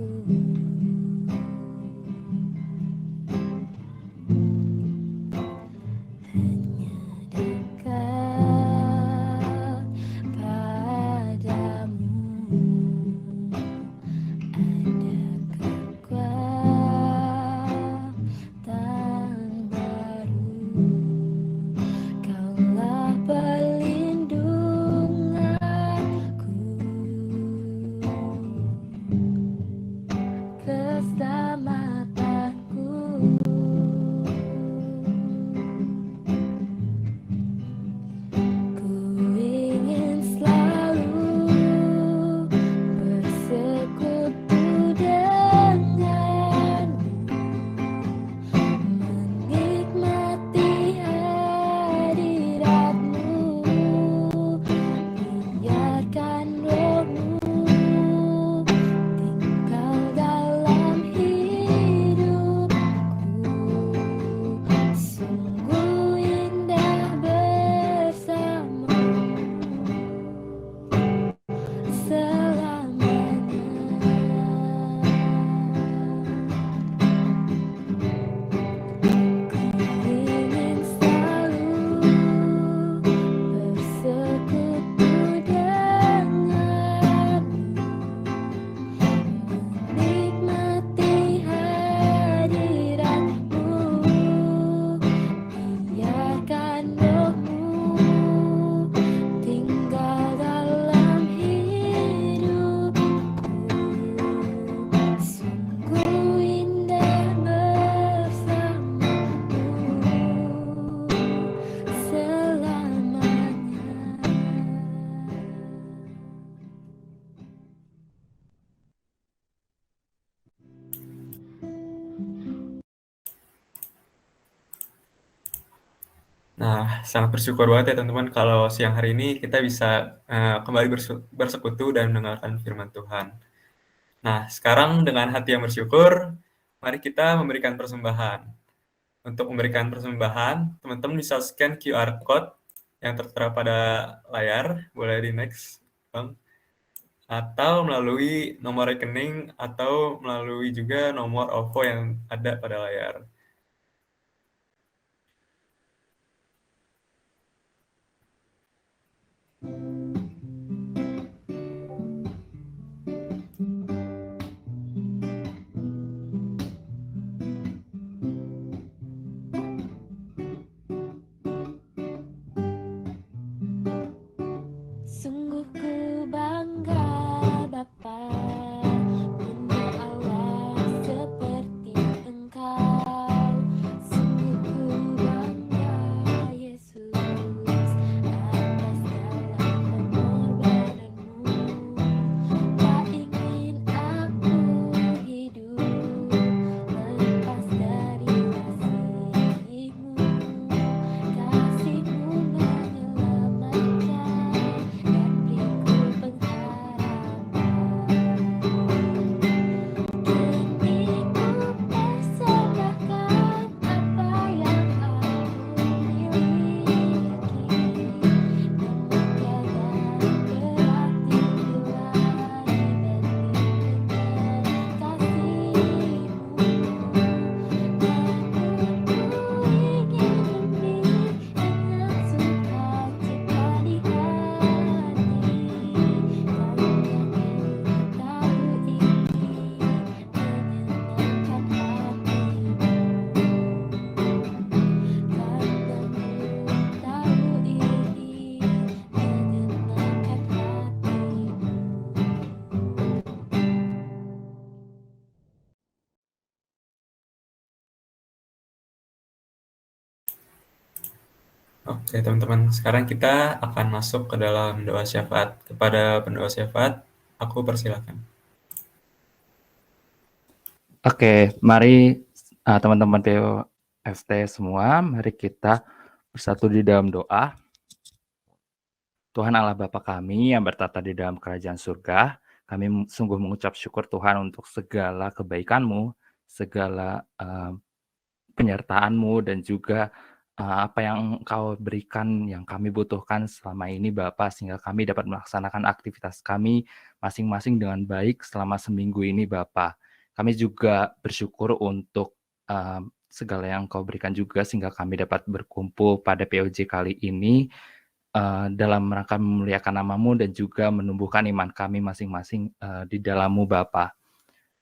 hanya dekat padamu, ada kekuatan Nah, sangat bersyukur banget ya teman-teman kalau siang hari ini kita bisa kembali bersekutu dan mendengarkan firman Tuhan. Nah, sekarang dengan hati yang bersyukur, mari kita memberikan persembahan. Untuk memberikan persembahan, teman-teman bisa scan QR code yang tertera pada layar, boleh di next, Bang. Atau melalui nomor rekening atau melalui juga nomor OVO yang ada pada layar. Sungguh ku bangga Bapa punya Allah seperti Engkau. Sungguh ku bangga Yesus atas segala pengorbananmu. Tak ingin aku hidup lepas dari kasih-Mu. Kasih-Mu menyelamatkan dan beriku pengharapan. Kini ku persembahkan apa yang aku miliki, namun tiada berarti bila dibanding dengan kasih-Mu. Namun ku ingin lebih dengan sukacita di hati, karena ku tahu ini menyenangkan hati-Mu. Karena ku tahu ini menyenangkan hati-Mu. Oke, teman-teman. Sekarang kita akan masuk ke dalam doa syafaat. Kepada pendoa syafaat, aku persilakan. Oke, mari teman-teman POFT semua, mari kita bersatu di dalam doa. Tuhan Allah Bapa kami yang bertata di dalam kerajaan surga, kami sungguh mengucap syukur Tuhan untuk segala kebaikan-Mu, segala penyertaan-Mu, dan juga apa yang Engkau berikan yang kami butuhkan selama ini Bapa, sehingga kami dapat melaksanakan aktivitas kami masing-masing dengan baik selama seminggu ini Bapa. Kami juga bersyukur untuk segala yang Engkau berikan juga sehingga kami dapat berkumpul pada POJ kali ini dalam rangka memuliakan nama-Mu dan juga menumbuhkan iman kami masing-masing di dalam-Mu Bapa.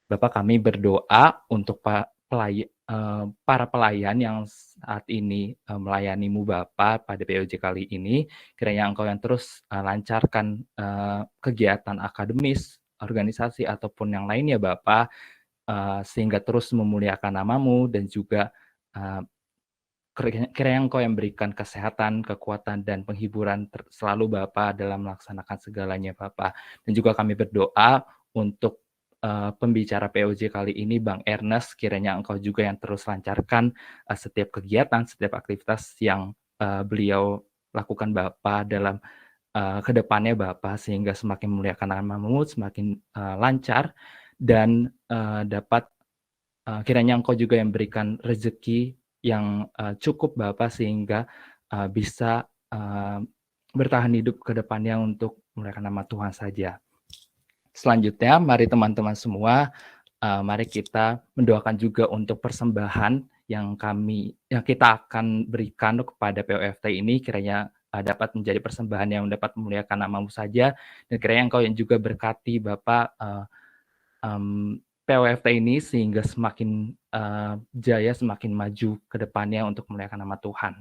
Bapa, kami berdoa untuk para pelayan yang saat ini melayani-Mu Bapa pada POJ kali ini, kiranya Engkau yang terus lancarkan kegiatan akademis, organisasi ataupun yang lainnya Bapa, sehingga terus memuliakan nama-Mu dan juga kiranya Engkau yang berikan kesehatan, kekuatan, dan penghiburan selalu Bapa dalam melaksanakan segalanya Bapa. Dan juga kami berdoa untuk pembicara POJ kali ini, Bang Ernest, kiranya Engkau juga yang terus lancarkan setiap kegiatan, setiap aktivitas yang beliau lakukan Bapa dalam kedepannya Bapa, sehingga semakin memuliakan nama-Mu, semakin lancar, dan dapat kiranya Engkau juga yang berikan rezeki yang cukup Bapa, sehingga bisa bertahan hidup ke depannya untuk memuliakan nama Tuhan saja. Selanjutnya, mari teman-teman semua, mari kita mendoakan juga untuk persembahan yang kita akan berikan kepada POFT ini, kiranya dapat menjadi persembahan yang dapat memuliakan nama-Mu saja, dan kiranya Engkau yang juga berkati Bapak POFT ini sehingga semakin jaya, semakin maju ke depannya untuk memuliakan nama Tuhan.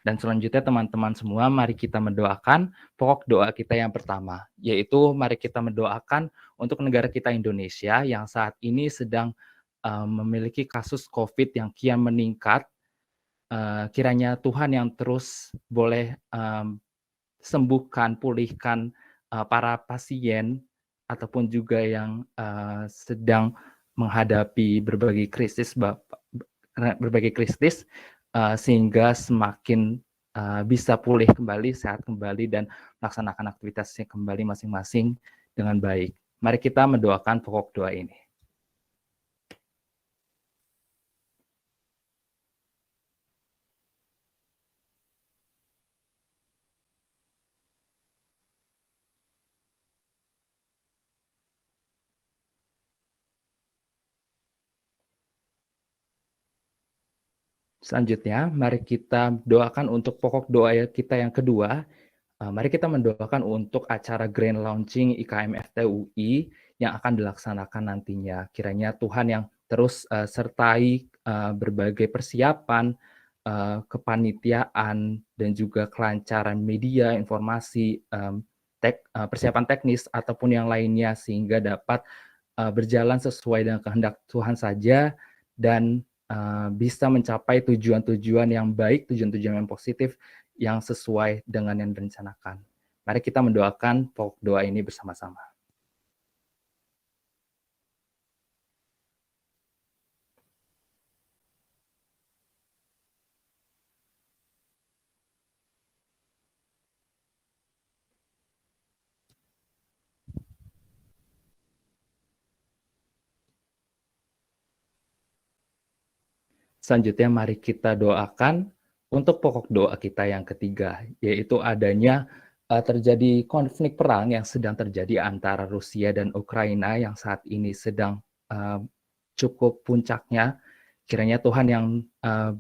Dan selanjutnya teman-teman semua, mari kita mendoakan pokok doa kita yang pertama, yaitu mari kita mendoakan untuk negara kita Indonesia yang saat ini sedang memiliki kasus COVID yang kian meningkat. Kiranya Tuhan yang terus boleh sembuhkan, pulihkan para pasien ataupun juga yang sedang menghadapi berbagai krisis, sehingga semakin bisa pulih kembali, sehat kembali, dan melaksanakan aktivitasnya kembali masing-masing dengan baik. Mari kita mendoakan pokok doa ini. Selanjutnya, mari kita doakan untuk pokok doa kita yang kedua. Mari kita mendoakan untuk acara Grand Launching IKM FTUI yang akan dilaksanakan nantinya. Kiranya Tuhan yang terus sertai berbagai persiapan, kepanitiaan, dan juga kelancaran media, informasi, persiapan teknis, ataupun yang lainnya, sehingga dapat berjalan sesuai dengan kehendak Tuhan saja, dan bisa mencapai tujuan-tujuan yang baik, tujuan-tujuan yang positif, yang sesuai dengan yang direncanakan. Mari kita mendoakan pokok doa ini bersama-sama. Selanjutnya mari kita doakan untuk pokok doa kita yang ketiga, yaitu adanya terjadi konflik perang yang sedang terjadi antara Rusia dan Ukraina yang saat ini sedang cukup puncaknya. Kiranya Tuhan yang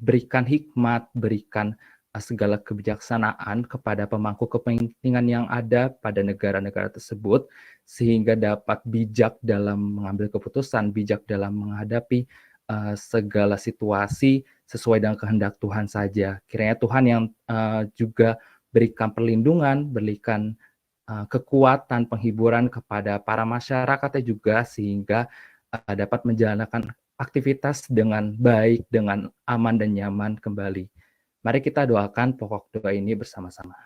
berikan hikmat, berikan segala kebijaksanaan kepada pemangku kepentingan yang ada pada negara-negara tersebut, sehingga dapat bijak dalam mengambil keputusan, bijak dalam menghadapi segala situasi sesuai dengan kehendak Tuhan saja. Kiranya Tuhan yang juga berikan perlindungan, berikan kekuatan, penghiburan kepada para masyarakatnya juga, sehingga dapat menjalankan aktivitas dengan baik, dengan aman dan nyaman kembali. Mari kita doakan pokok doa ini bersama-sama.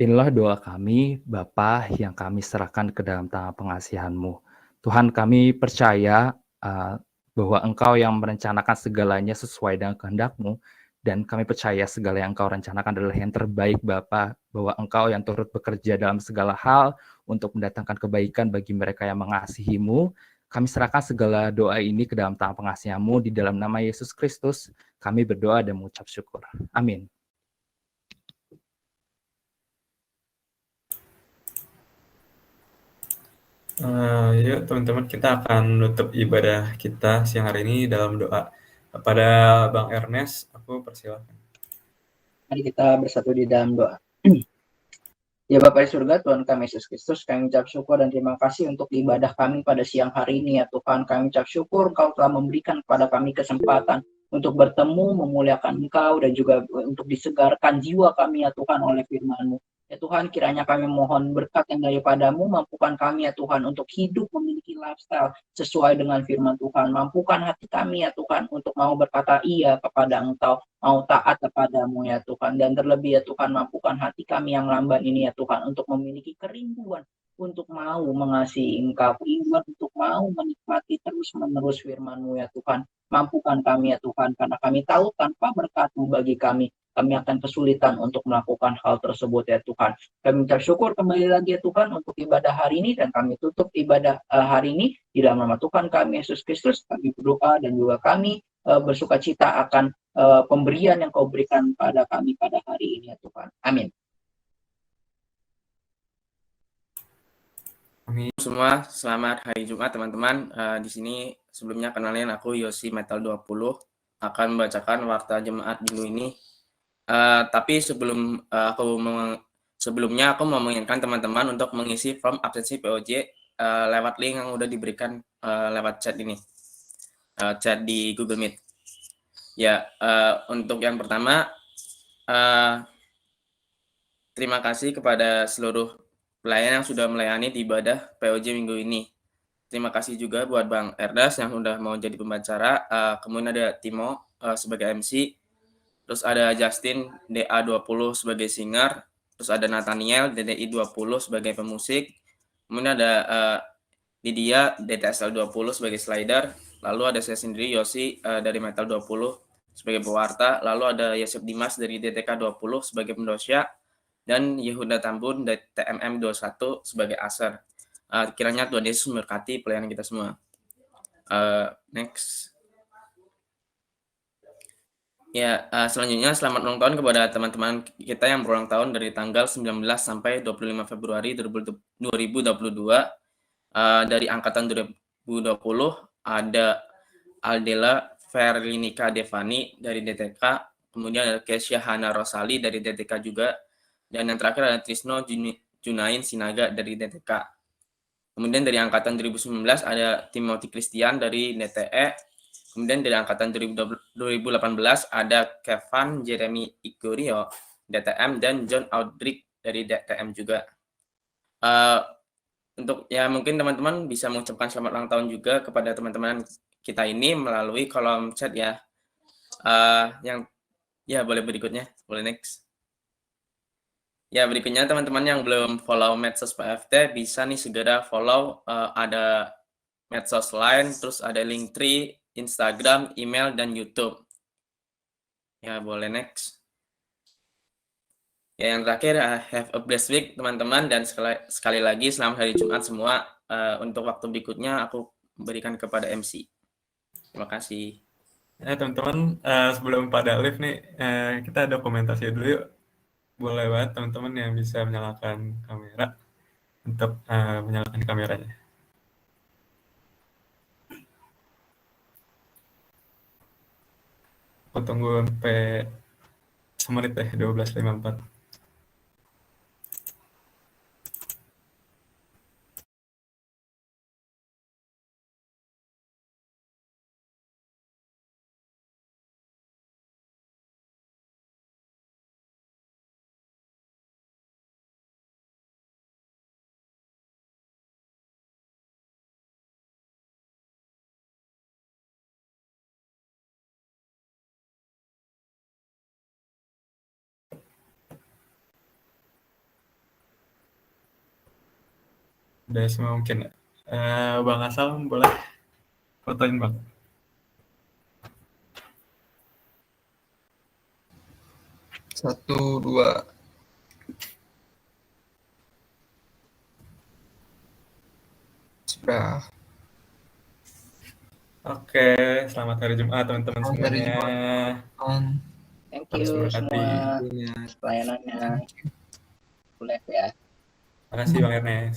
Inilah doa kami, Bapa, yang kami serahkan ke dalam tangan pengasihan-Mu. Tuhan, kami percaya bahwa Engkau yang merencanakan segalanya sesuai dengan kehendak-Mu, dan kami percaya segala yang Engkau rencanakan adalah yang terbaik, Bapa, bahwa Engkau yang turut bekerja dalam segala hal untuk mendatangkan kebaikan bagi mereka yang mengasihi-Mu. Kami serahkan segala doa ini ke dalam tangan pengasihan-Mu, di dalam nama Yesus Kristus. Kami berdoa dan mengucap syukur. Amin. Yuk teman-teman, kita akan menutup ibadah kita siang hari ini dalam doa. Kepada Bang Ernest, aku persilakan. Mari kita bersatu di dalam doa. Ya Bapa di surga, Tuhan kami Yesus Kristus, kami ucap syukur dan terima kasih untuk ibadah kami pada siang hari ini ya Tuhan. Kami ucap syukur Engkau telah memberikan kepada kami kesempatan untuk bertemu, memuliakan Engkau, dan juga untuk disegarkan jiwa kami ya Tuhan oleh firman-Mu. Ya Tuhan, kiranya kami mohon berkat yang daripadamu, mampukan kami ya Tuhan untuk hidup memiliki lifestyle sesuai dengan firman Tuhan. Mampukan hati kami ya Tuhan untuk mau berkata iya kepada Engkau, mau taat kepadamu ya Tuhan. Dan terlebih ya Tuhan, mampukan hati kami yang lamban ini ya Tuhan untuk memiliki kerinduan untuk mau mengasihi Engkau, kerinduan untuk mau menikmati terus-menerus firman-Mu ya Tuhan. Mampukan kami ya Tuhan, karena kami tahu tanpa berkat-Mu bagi kami akan kesulitan untuk melakukan hal tersebut ya Tuhan. Kami ucap syukur kembali lagi ya Tuhan untuk ibadah hari ini, dan kami tutup ibadah hari ini di dalam nama Tuhan kami Yesus Kristus. Kami berdoa dan juga kami bersuka cita akan pemberian yang Kau berikan pada kami pada hari ini ya Tuhan. Amin. Amin. Semua, selamat hari Jumat teman-teman. Di sini sebelumnya kenalin aku Yosi Metal 20 akan membacakan warta jemaat minggu ini. Tapi sebelumnya aku mau mengingatkan teman-teman untuk mengisi form absensi POJ lewat link yang udah diberikan lewat chat ini, chat di Google Meet. Ya, untuk yang pertama, terima kasih kepada seluruh pelayan yang sudah melayani di ibadah POJ minggu ini. Terima kasih juga buat Bang Erdas yang sudah mau jadi pembicara. Kemudian ada Timo sebagai MC. terus ada Justin DA20 sebagai singer, terus ada Nathaniel DDI20 sebagai pemusik, kemudian ada Lydia DTSL20 sebagai slider, lalu ada saya sendiri Yosi dari Metal 20 sebagai pewarta, lalu ada Yasep Dimas dari DTK 20 sebagai pendosya, dan Yehuda Tambun dari TMM 21 sebagai aser. Kiranya Tuhan Yesus memberkati pelayanan kita semua. Next. Ya, selanjutnya selamat ulang tahun kepada teman-teman kita yang berulang tahun dari tanggal 19 sampai 25 Februari 2022. Dari angkatan 2020 ada Aldela Verlinika Devani dari DTK, kemudian ada Kesya Hana Rosali dari DTK juga, dan yang terakhir ada Trisno Junain Sinaga dari DTK. Kemudian dari angkatan 2019 ada Timothy Christian dari DTE, kemudian dari angkatan 2018 ada Kevin Jeremy Igorio DTM, dan John Audric dari DTM juga. Untuk ya mungkin teman-teman bisa mengucapkan selamat ulang tahun juga kepada teman-teman kita ini melalui kolom chat ya. Yang ya boleh berikutnya, boleh next. Ya berikutnya teman-teman yang belum follow medsos PFT bisa nih segera follow, ada medsos lain, terus ada Linktree, Instagram, email, dan YouTube. Ya boleh next. Ya, yang terakhir, have a blessed week teman-teman, dan sekali lagi selamat hari Jumat semua. Untuk waktu berikutnya aku berikan kepada MC. Terima kasih. Ya teman-teman, sebelum pada live nih, kita dokumentasi dulu yuk. Boleh banget teman-teman yang bisa menyalakan kamera untuk menyalakan kameranya. Aku tunggu sampai semenit deh, 12.54. Udah semua mungkin. Bang Asal boleh fotoin Bang. Satu, dua. Sudah. Oke, selamat hari Jumat teman-teman Selamat hari semuanya. Thank Harus you berkati. semua pelayanannya. Boleh ya. Terima kasih Bang Ernest.